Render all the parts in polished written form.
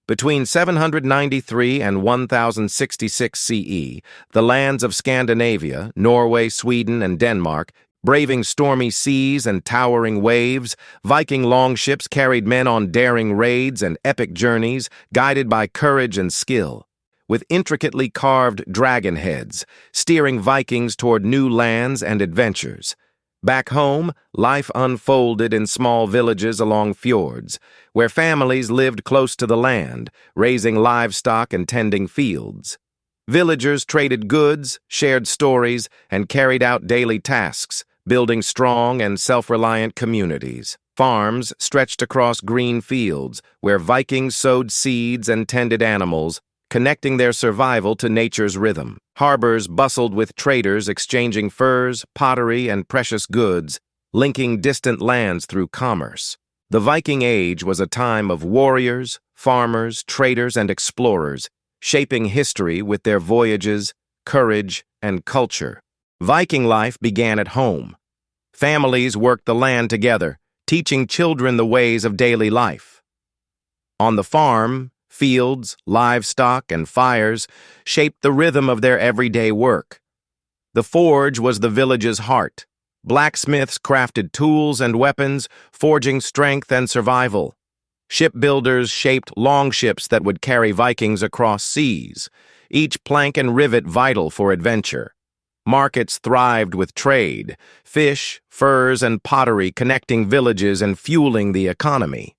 Between 793 and 1066 CE, the lands of Scandinavia, Norway, Sweden, and Denmark, braving stormy seas and towering waves, Viking longships carried men on daring raids and epic journeys, guided by courage and skill, with intricately carved dragon heads, steering Vikings toward new lands and adventures. Back home, life unfolded in small villages along fjords, where families lived close to the land, raising livestock and tending fields. Villagers traded goods, shared stories, and carried out daily tasks, building strong and self-reliant communities. Farms stretched across green fields, where Vikings sowed seeds and tended animals, connecting their survival to nature's rhythm. Harbors bustled with traders exchanging furs, pottery, and precious goods, linking distant lands through commerce. The Viking Age was a time of warriors, farmers, traders, and explorers, shaping history with their voyages, courage, and culture. Viking life began at home. Families worked the land together, teaching children the ways of daily life. On the farm, fields, livestock, and fires shaped the rhythm of their everyday work. The forge was the village's heart. Blacksmiths crafted tools and weapons, forging strength and survival. Shipbuilders shaped longships that would carry Vikings across seas, each plank and rivet vital for adventure. Markets thrived with trade, fish, furs, and pottery connecting villages and fueling the economy.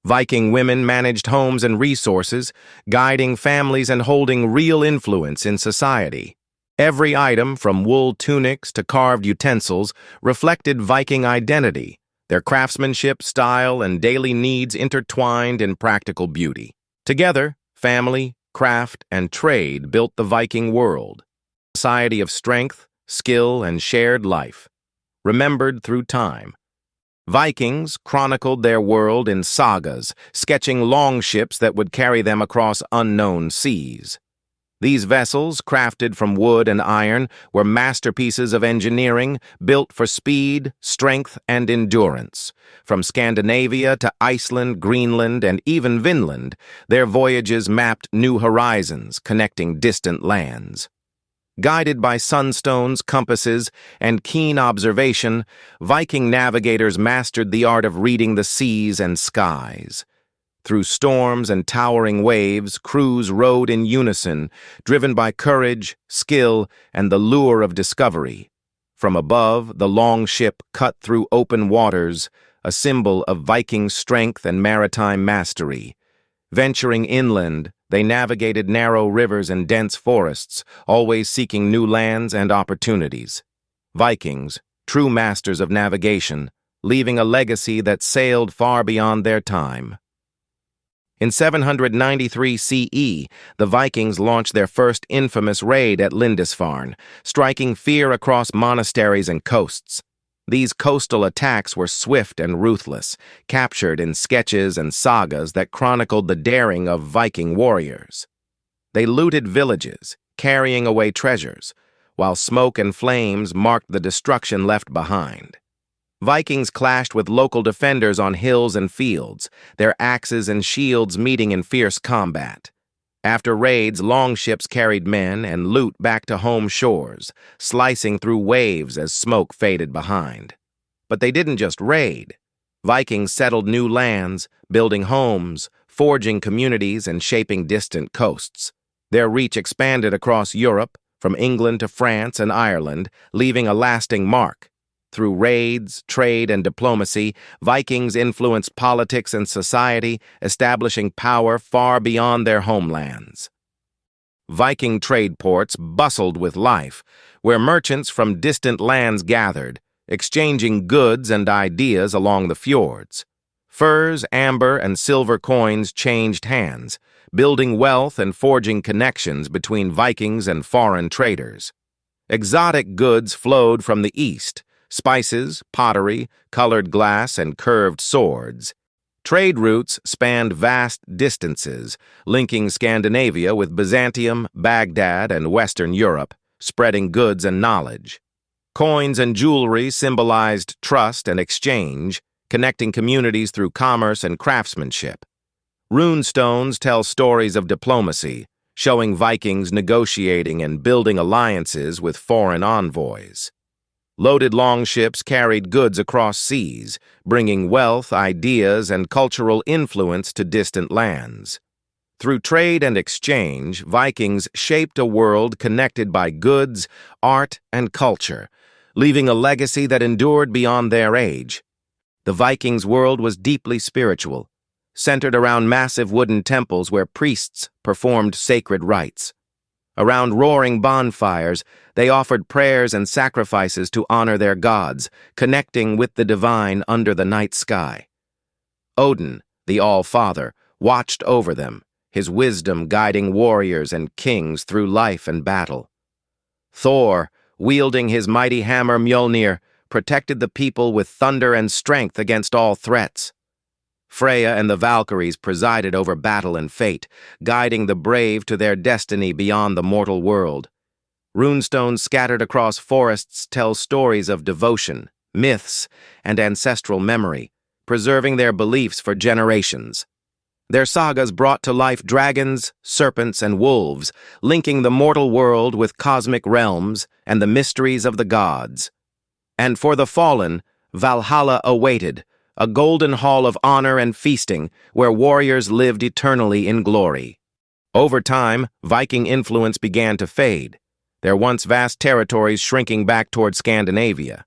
Viking women managed homes and resources, guiding families and holding real influence in society. Every item, from wool tunics to carved utensils, reflected Viking identity, their craftsmanship, style, and daily needs intertwined in practical beauty. Together, family, craft, and trade built the Viking world, a society of strength, skill, and shared life, remembered through time. Vikings chronicled their world in sagas, sketching longships that would carry them across unknown seas. These vessels, crafted from wood and iron, were masterpieces of engineering, built for speed, strength, and endurance. From Scandinavia to Iceland, Greenland, and even Vinland, their voyages mapped new horizons, connecting distant lands. Guided by sunstones, compasses, and keen observation, Viking navigators mastered the art of reading the seas and skies. Through storms and towering waves, crews rowed in unison, driven by courage, skill, and the lure of discovery. From above, the longship cut through open waters, a symbol of Viking strength and maritime mastery. Venturing inland, they navigated narrow rivers and dense forests, always seeking new lands and opportunities. Vikings, true masters of navigation, leaving a legacy that sailed far beyond their time. In 793 CE, the Vikings launched their first infamous raid at Lindisfarne, striking fear across monasteries and coasts. These coastal attacks were swift and ruthless, captured in sketches and sagas that chronicled the daring of Viking warriors. They looted villages, carrying away treasures, while smoke and flames marked the destruction left behind. Vikings clashed with local defenders on hills and fields, their axes and shields meeting in fierce combat. After raids, longships carried men and loot back to home shores, slicing through waves as smoke faded behind. But they didn't just raid. Vikings settled new lands, building homes, forging communities, and shaping distant coasts. Their reach expanded across Europe, from England to France and Ireland, leaving a lasting mark. Through raids, trade, and diplomacy, Vikings influenced politics and society, establishing power far beyond their homelands. Viking trade ports bustled with life, where merchants from distant lands gathered, exchanging goods and ideas along the fjords. Furs, amber, and silver coins changed hands, building wealth and forging connections between Vikings and foreign traders. Exotic goods flowed from the east, spices, pottery, colored glass, and curved swords. Trade routes spanned vast distances, linking Scandinavia with Byzantium, Baghdad, and Western Europe, spreading goods and knowledge. Coins and jewelry symbolized trust and exchange, connecting communities through commerce and craftsmanship. Runestones tell stories of diplomacy, showing Vikings negotiating and building alliances with foreign envoys. Loaded longships carried goods across seas, bringing wealth, ideas, and cultural influence to distant lands. Through trade and exchange, Vikings shaped a world connected by goods, art, and culture, leaving a legacy that endured beyond their age. The Vikings' world was deeply spiritual, centered around massive wooden temples where priests performed sacred rites. Around roaring bonfires, they offered prayers and sacrifices to honor their gods, connecting with the divine under the night sky. Odin, the All-Father, watched over them, his wisdom guiding warriors and kings through life and battle. Thor, wielding his mighty hammer Mjolnir, protected the people with thunder and strength against all threats. Freya and the Valkyries presided over battle and fate, guiding the brave to their destiny beyond the mortal world. Runestones scattered across forests tell stories of devotion, myths, and ancestral memory, preserving their beliefs for generations. Their sagas brought to life dragons, serpents, and wolves, linking the mortal world with cosmic realms and the mysteries of the gods. And for the fallen, Valhalla awaited, a golden hall of honor and feasting where warriors lived eternally in glory. Over time, Viking influence began to fade, their once vast territories shrinking back toward Scandinavia.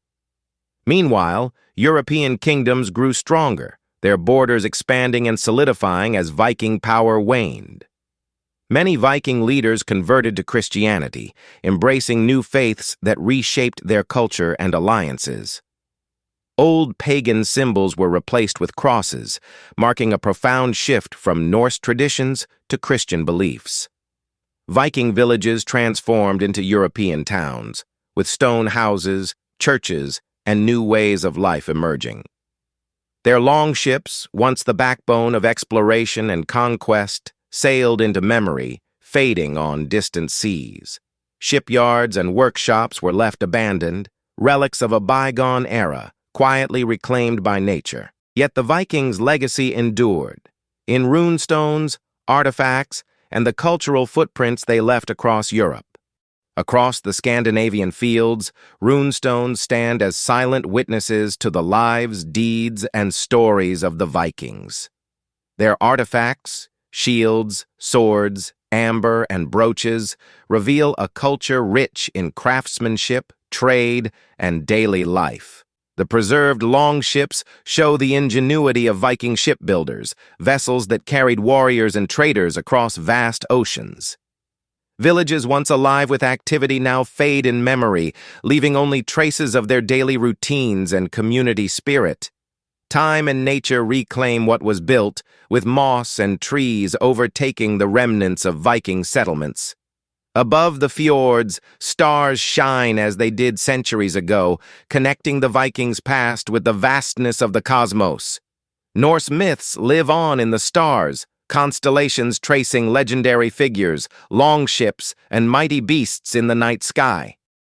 Meanwhile, European kingdoms grew stronger, their borders expanding and solidifying as Viking power waned. Many Viking leaders converted to Christianity, embracing new faiths that reshaped their culture and alliances. Old pagan symbols were replaced with crosses, marking a profound shift from Norse traditions to Christian beliefs. Viking villages transformed into European towns, with stone houses, churches, and new ways of life emerging. Their longships, once the backbone of exploration and conquest, sailed into memory, fading on distant seas. Shipyards and workshops were left abandoned, relics of a bygone era, quietly reclaimed by nature. Yet the Vikings' legacy endured, in runestones, artifacts, and the cultural footprints they left across Europe. Across the Scandinavian fields, runestones stand as silent witnesses to the lives, deeds, and stories of the Vikings. Their artifacts, shields, swords, amber, and brooches reveal a culture rich in craftsmanship, trade, and daily life. The preserved longships show the ingenuity of Viking shipbuilders, vessels that carried warriors and traders across vast oceans. Villages once alive with activity now fade in memory, leaving only traces of their daily routines and community spirit. Time and nature reclaim what was built, with moss and trees overtaking the remnants of Viking settlements. Above the fjords, stars shine as they did centuries ago, connecting the Vikings' past with the vastness of the cosmos. Norse myths live on in the stars, constellations tracing legendary figures, longships, and mighty beasts in the night sky.